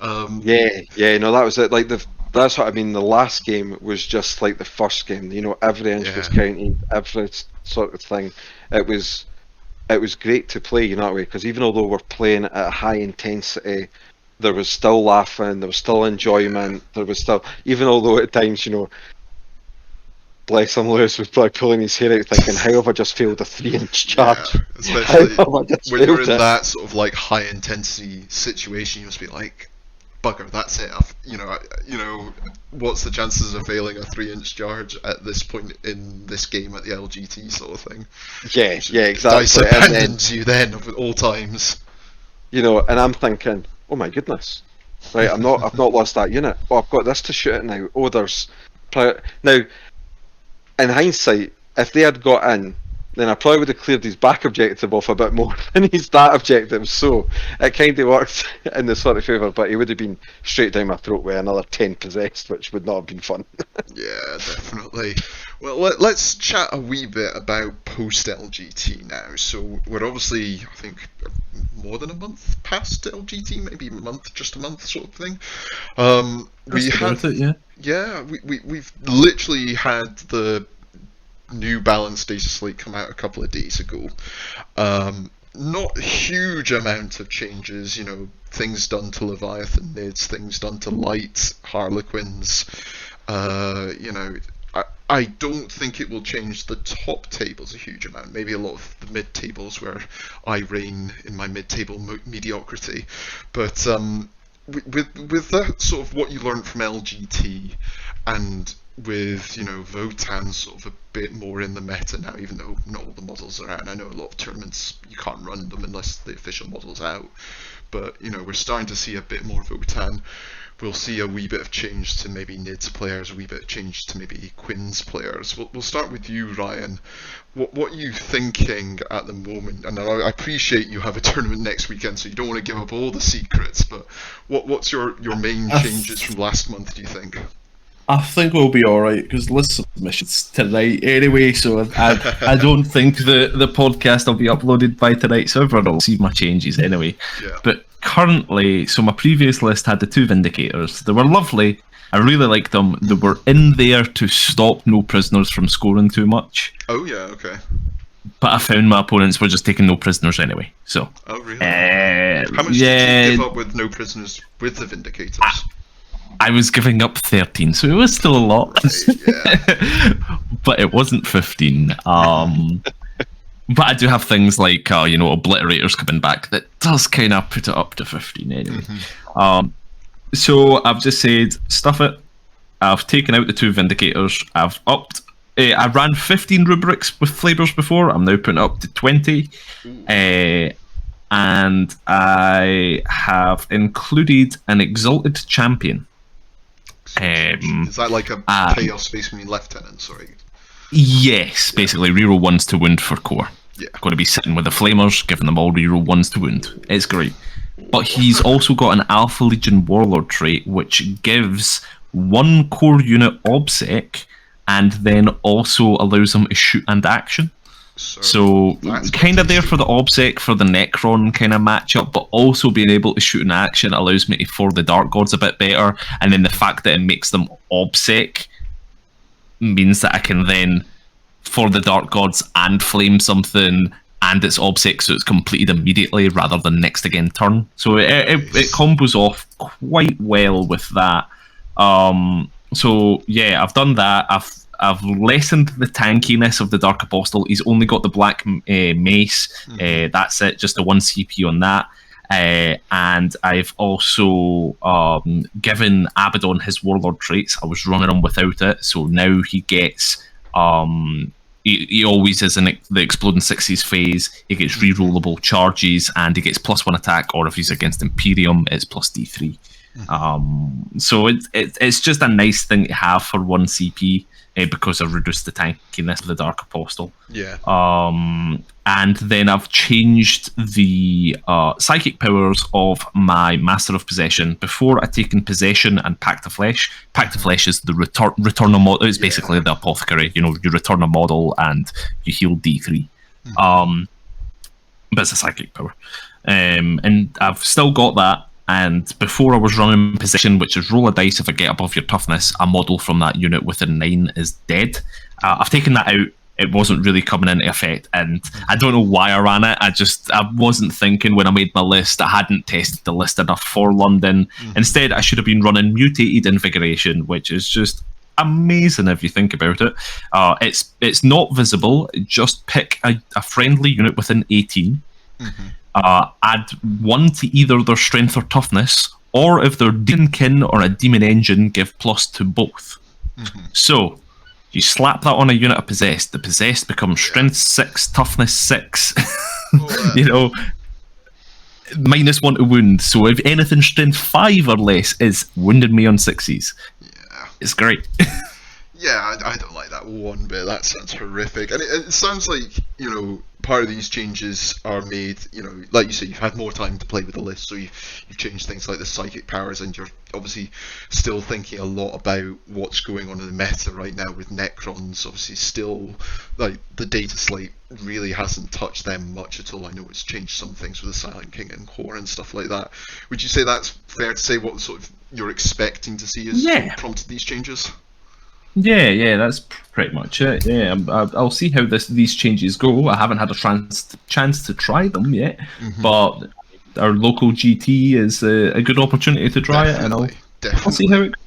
No, that was it. Like that's what I mean. The last game was just like the first game. You know, every inch was counting, every sort of thing. It was great to play, you know, that way, because even although we're playing at a high intensity, there was still laughing, there was still enjoyment, there was still, even although at times, you know, bless him, Lewis was probably pulling his hair out thinking, how have I just failed a 3-inch charge? Especially when you're in that sort of like high intensity situation, you must be like, bugger, that's it. What's the chances of failing a 3-inch charge at this point in this game at the LGT sort of thing? Yeah, exactly. Dice abandons you then at all times. And I'm thinking, oh my goodness, right? I've not lost that unit. Oh, I've got this to shoot at now. Oh, there's now. In hindsight, if they had got in, then I probably would have cleared his back objective off a bit more than his that objective. So it kind of worked in the sort of favour, but he would have been straight down my throat with another 10 possessed, which would not have been fun. Yeah, definitely. Well, let's chat a wee bit about post-LGT now. So we're obviously, I think, more than a month past LGT, maybe just a month sort of thing. We've literally had the new Balance Dataslate come out a couple of days ago. Not a huge amount of changes, things done to Leviathan Nids, things done to Light, Harlequins. I don't think it will change the top tables a huge amount. Maybe a lot of the mid tables where I reign in my mid table mediocrity. But with that sort of what you learned from LGT, and with Votann sort of a bit more in the meta now, even though not all the models are out, and I know a lot of tournaments you can't run them unless the official model's out, but we're starting to see a bit more Votann. We'll see a wee bit of change to maybe Nids players, a wee bit of change to maybe Quins players. We'll start with you, Ryan. What are you thinking at the moment? And I appreciate you have a tournament next weekend, so you don't want to give up all the secrets, but what's your main changes from last month, do you think? I think we'll be alright, because list submissions tonight anyway, so I don't think the podcast will be uploaded by tonight, so everyone will see my changes anyway. Yeah. But currently, so my previous list had the 2 Vindicators. They were lovely, I really liked them. They were in there to stop no prisoners from scoring too much. Oh yeah, okay. But I found my opponents were just taking no prisoners anyway, so... Oh really? How much did you give up with no prisoners with the Vindicators? I was giving up 13, so it was still a lot. Yeah. But it wasn't 15. But I do have things like, Obliterators coming back that does kind of put it up to 15 anyway. Mm-hmm. So I've just said, stuff it. I've taken out the 2 Vindicators. I've upped. I ran 15 rubrics with flavors before. I'm now putting it up to 20. And I have included an Exalted Champion. Is that like a Chaos Space Marine Lieutenant? Sorry. Yes, basically reroll 1s to wound for core. Yeah. Going to be sitting with the Flamers, giving them all reroll 1s to wound. It's great. But he's also got an Alpha Legion Warlord trait, which gives 1 core unit obsec, and then also allows them to shoot and action. So kind of there for the obsec, for the Necron kind of matchup, but also being able to shoot in action allows me to for the Dark Gods a bit better, and then the fact that it makes them obsec means that I can then for the Dark Gods and flame something, and it's obsec, so it's completed immediately rather than next again turn. So it combos off quite well with that. So yeah, I've done that. I've lessened the tankiness of the Dark Apostle. He's only got the black mace. That's it, just a 1 CP on that. And I've also given Abaddon his Warlord traits. I was running him without it, so now he gets... he always is in the Exploding Sixes phase. He gets rerollable charges, and he gets +1 attack, or if he's against Imperium, it's +D3. So it's just a nice thing to have for 1 CP. Because I've reduced the tankiness of the Dark Apostle. Yeah. And then I've changed the psychic powers of my Master of Possession. Before, I'd taken Possession and Pact of Flesh. Pact of Flesh is the return a model. It's basically the apothecary. You return a model and you heal D3. But it's a psychic power. And I've still got that. And before I was running Possession, which is roll a dice if I get above your toughness, a model from that unit within 9 is dead. I've taken that out. It wasn't really coming into effect, and I don't know why I ran it. I wasn't thinking when I made my list. I hadn't tested the list enough for London. Instead, I should have been running Mutated Invigoration, which is just amazing if you think about it. It's not visible. Just pick a friendly unit within 18. Add 1 to either their strength or toughness, or if they're demon kin or a demon engine, give plus to both. So you slap that on a unit of possessed. The possessed becomes strength 6, toughness 6. You know, -1 to wound. So if anything strength 5 or less is wounded me on 6s. Yeah. It's great. Yeah, I don't like that one bit. That sounds horrific. And it sounds like, you know, part of these changes are made, you know, like you say, you've had more time to play with the list, so you've changed things like the psychic powers, and you're obviously still thinking a lot about what's going on in the meta right now with Necrons. Obviously still, like, the data slate really hasn't touched them much at all. I know it's changed some things with the Silent King and Core and stuff like that. Would you say that's fair to say, what sort of you're expecting to see has prompted these changes? Yeah, that's pretty much it. Yeah, I'll see how these changes go. I haven't had a chance to try them yet, but our local GT is a good opportunity to try it, and I'll see how it goes.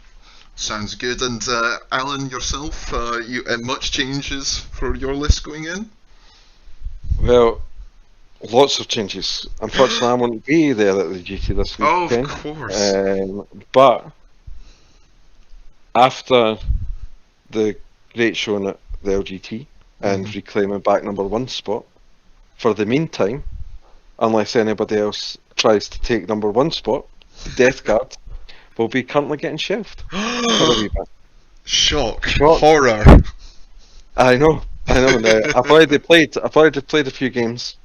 Sounds good. And Alan, yourself, you much changes for your list going in? Well, lots of changes. Unfortunately, I won't be there at the GT this weekend. Oh, of course. But after the great showing at the LGT and reclaiming back #1 spot, for the meantime, unless anybody else tries to take #1 spot, the Death Guard will be currently getting shelved. Shock. Horror. I know. Now, I've already played a few games,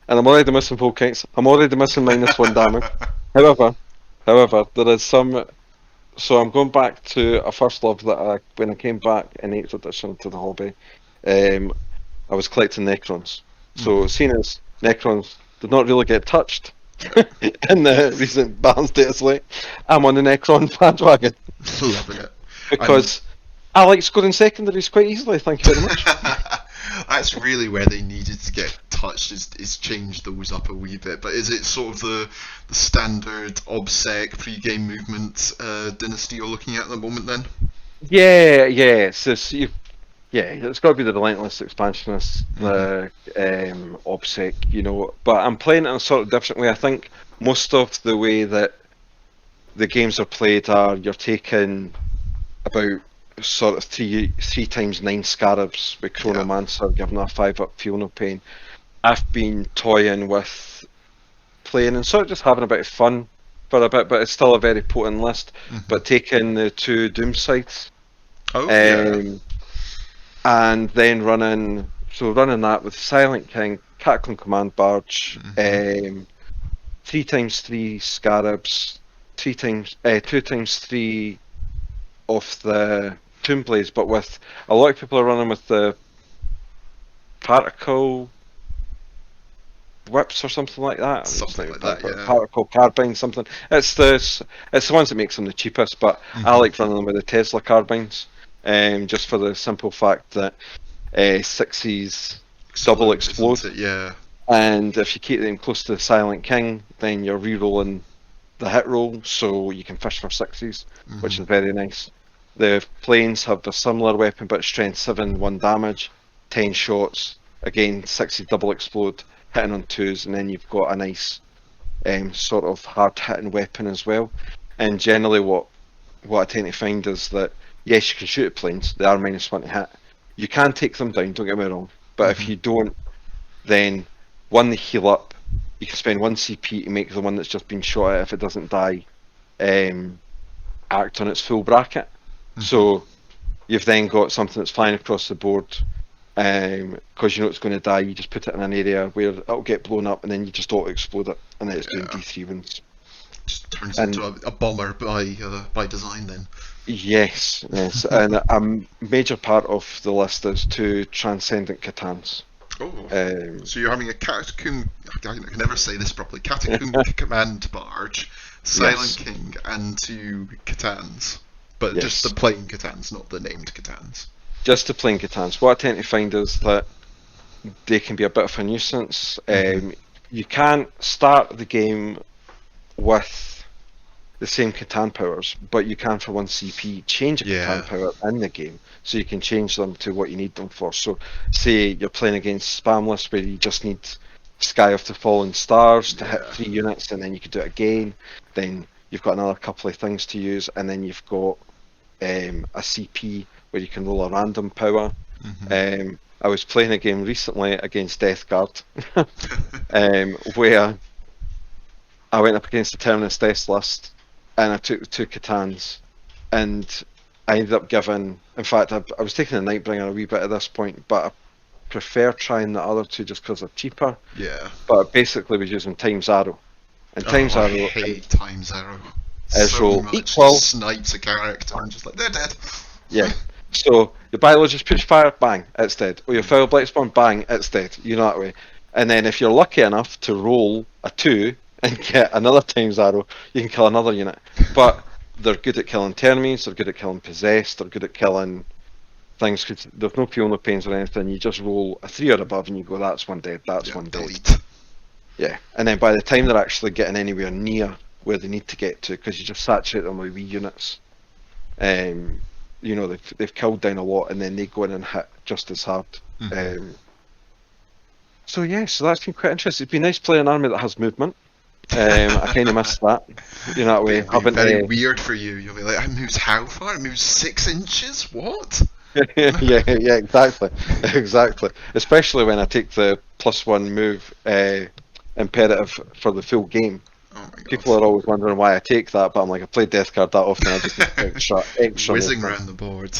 and I'm already missing Shire Kngihts. I'm already missing -1 damage. However, there is some. So I'm going back to a first love that when I came back in 8th edition to the hobby, I was collecting Necrons. So seeing as Necrons did not really get touched in the recent Balance Dataslate, I'm on the Necron bandwagon. Loving it. Because I like scoring secondaries quite easily, thank you very much. That's really where they needed to get touched, is change those up a wee bit. But is it sort of the standard OBSEC pre-game movement dynasty you're looking at the moment then? Yeah. It's got to be the Relentless Expansionist, the OBSEC, you know. But I'm playing it in a sort of different way. I think most of the way that the games are played are you're taking about sort of 3 times 9 Scarabs with Chronomancer, giving a 5-up Feel No Pain. I've been toying with playing and sort of just having a bit of fun for a bit, but it's still a very potent list. But taking the 2 Doomsides, and then running that with Silent King, Cataclysm Command Barge, 3 times 3 Scarabs, 2 times 3 of the Tomb Blades, but with a lot of people are running with the particle whips or something like that. Particle carbines, something. It's the ones that makes them the cheapest, but I like running them with the Tesla carbines, just for the simple fact that 6s double explode. And if you keep them close to the Silent King, then you're re-rolling the hit roll, so you can fish for 6s, which is very nice. The planes have a similar weapon, but strength 7, 1 damage, 10 shots, again 6s double explode, hitting on 2s, and then you've got a nice sort of hard hitting weapon as well. And generally what I tend to find is that, yes, you can shoot at planes, they are -1 to hit. You can take them down, don't get me wrong, but if you don't, then 1, they heal up, you can spend 1 CP to make the one that's just been shot at, if it doesn't die, act on its full bracket. So you've then got something that's flying across the board, because you know it's going to die. You just put it in an area where it'll get blown up, and then you just auto-explode it, and then it's doing D3 wounds. Just turns into a bomber by design then. Yes, and a major part of the list is 2 Transcendent Catans. So you're having a Catacomb, I can never say this properly, Catacomb Command Barge, Silent King, and 2 Catans. But just the plain Catans, not the named Catans. Just the plain Catans. What I tend to find is that they can be a bit of a nuisance. You can't start the game with the same Catan powers, but you can for 1 CP change a Catan power in the game, so you can change them to what you need them for. So say you're playing against Spamless where you just need Sky of the Fallen Stars to hit 3 units, and then you could do it again. Then you've got another couple of things to use, and then you've got a CP where you can roll a random power. I was playing a game recently against Death Guard, where I went up against the Terminus Death List, and I took 2 Catans, and I ended up giving. In fact, I was taking the Nightbringer a wee bit at this point, but I prefer trying the other 2 just because they're cheaper. Yeah. But basically, was using Times Arrow, and Times Arrow. I hate Times Arrow. Is So roll much equal. snipes a character and just like they're dead. Yeah. So your biologist push fire, bang, it's dead. Or your foul blight spawn, bang, it's dead. You know that way. And then if you're lucky enough to roll a 2 and get another Times Arrow, you can kill another unit. But they're good at killing termies, they're good at killing possessed, they're good at killing things, because there's no peel, no pains or anything. You just roll a 3 or above and you go, that's one dead, that's one dead. Delete. Yeah. And then by the time they're actually getting anywhere near where they need to get to, because you just saturate them with wee units, you know, they've killed down a lot, and then they go in and hit just as hard. So yeah, so that's been quite interesting. It's been nice playing an army that has movement. I kind of missed that. You know, that way. It'll be very weird for you. You'll be like, it moves how far? It moves 6 inches? What? yeah, exactly. Especially when I take the +1 move imperative for the full game. Oh my god. People are always wondering why I take that, but I'm like, I play Death Guard that often, I just need extra Whizzing movement. around the board.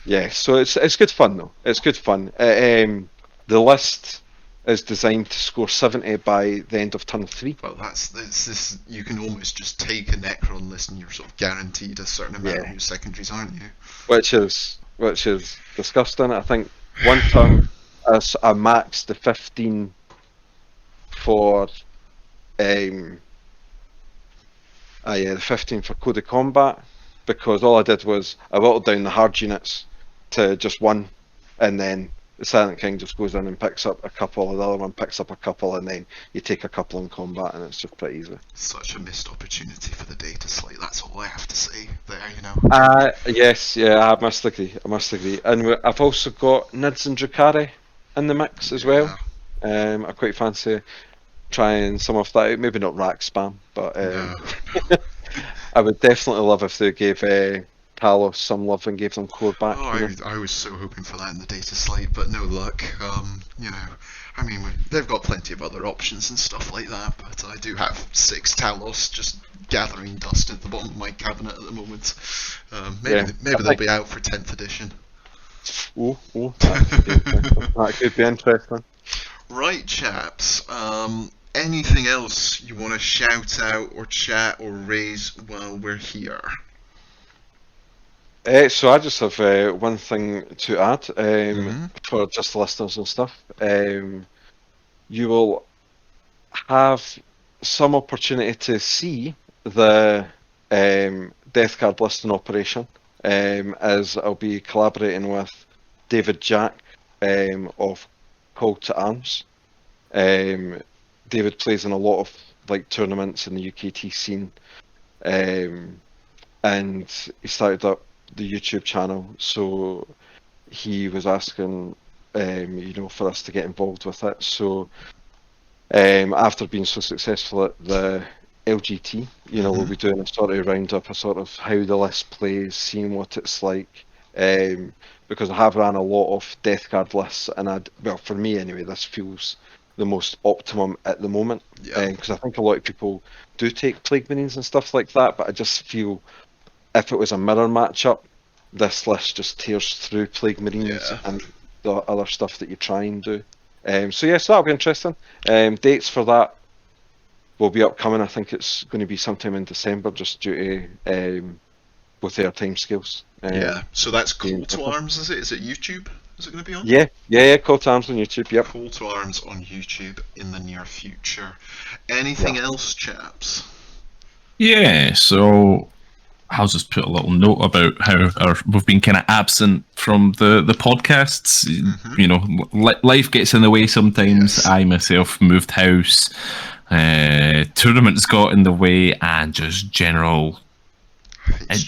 Yeah, so it's good fun though. It's good fun. The list is designed to score 70 by the end of turn 3. Well, that's this. You can almost just take a Necron list and you're sort of guaranteed a certain amount of your secondaries, aren't you? Which is disgusting. I think one turn I maxed the 15 for the 15 for Code of Combat, because all I did was I whittled down the hard units to just 1, and then the Silent King just goes in and picks up a couple, the other one picks up a couple, and then you take a couple in combat, and it's just pretty easy. Such a missed opportunity for the data slate. That's all I have to say there, you know. Yes, yeah, I must agree. And I've also got Nids and Drukhari in the mix as well. I quite fancy trying some of that out. Maybe not rack spam, but I would definitely love if they gave Talos some love and gave them core back. I was so hoping for that in the data slate, but no luck. You know, I mean, they've got plenty of other options and stuff like that, but I do have 6 Talos just gathering dust at the bottom of my cabinet at the moment. Maybe they'll be out for 10th edition. That could be interesting. Right, chaps. Anything else you want to shout out or chat or raise while we're here? So I just have one thing to add for just the listeners and stuff. You will have some opportunity to see the Death Guard listing operation, as I'll be collaborating with David Jack of Call to Arms. David plays in a lot of tournaments in the UKT scene, and he started up the YouTube channel, so he was asking for us to get involved with it. So after being so successful at the LGT, we'll be doing a sort of roundup, a sort of how the list plays, seeing what it's like, because I have ran a lot of Death Guard lists, and for me anyway, this feels the most optimum at the moment, because I think a lot of people do take Plague Marines and stuff like that, but I just feel if it was a mirror matchup, this list just tears through Plague Marines and the other stuff that you try and do. So that'll be interesting. Dates for that will be upcoming. I think it's going to be sometime in December, just due to both their timescales. So that's Call to Arms, is it? Is it YouTube? Is it going to be on? Yeah, Call to Arms on YouTube, yep. Call to Arms on YouTube in the near future. Anything else, chaps? Yeah, so I'll just put a little note about how we've been kind of absent from the podcasts. Life gets in the way sometimes. Yes. I myself moved house, tournaments got in the way, and just general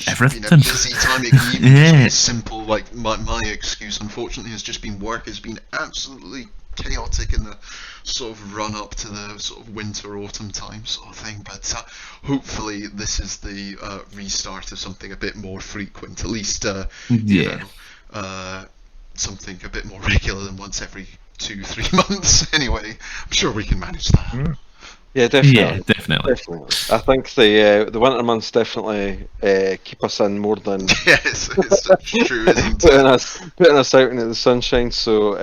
everything. It's been a busy time. It can even be simple, like my excuse, unfortunately, has just been work has been absolutely chaotic in the sort of run up to the sort of winter autumn time sort of thing. But hopefully this is the restart of something a bit more frequent, at least you know, something a bit more regular than once every 2-3 months. Anyway, I'm sure we can manage that. Yeah, definitely. Yeah, definitely. I think the winter months definitely keep us in more than Yes, it's true, isn't putting it? us out into the sunshine. So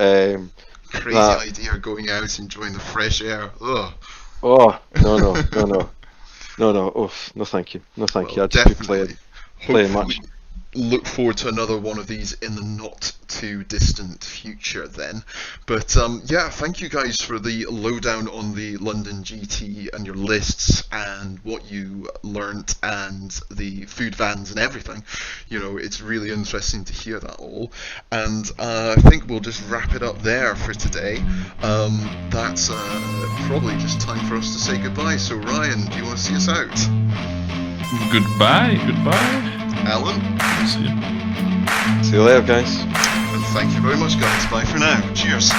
Crazy idea going out, enjoying the fresh air. Ugh. oh no, oh no, thank you, no thank you. Well, I'd just be definitely. playing much. Look forward to another one of these in the not too distant future then. But yeah, thank you guys for the lowdown on the London GT and your lists and what you learnt and the food vans and everything. You know, it's really interesting to hear that all. And I think we'll just wrap it up there for today. That's probably just time for us to say goodbye. So Ryan, do you want to see us out? Goodbye. Alan? See you. See you later, guys. And thank you very much, guys. Bye for now. Cheers.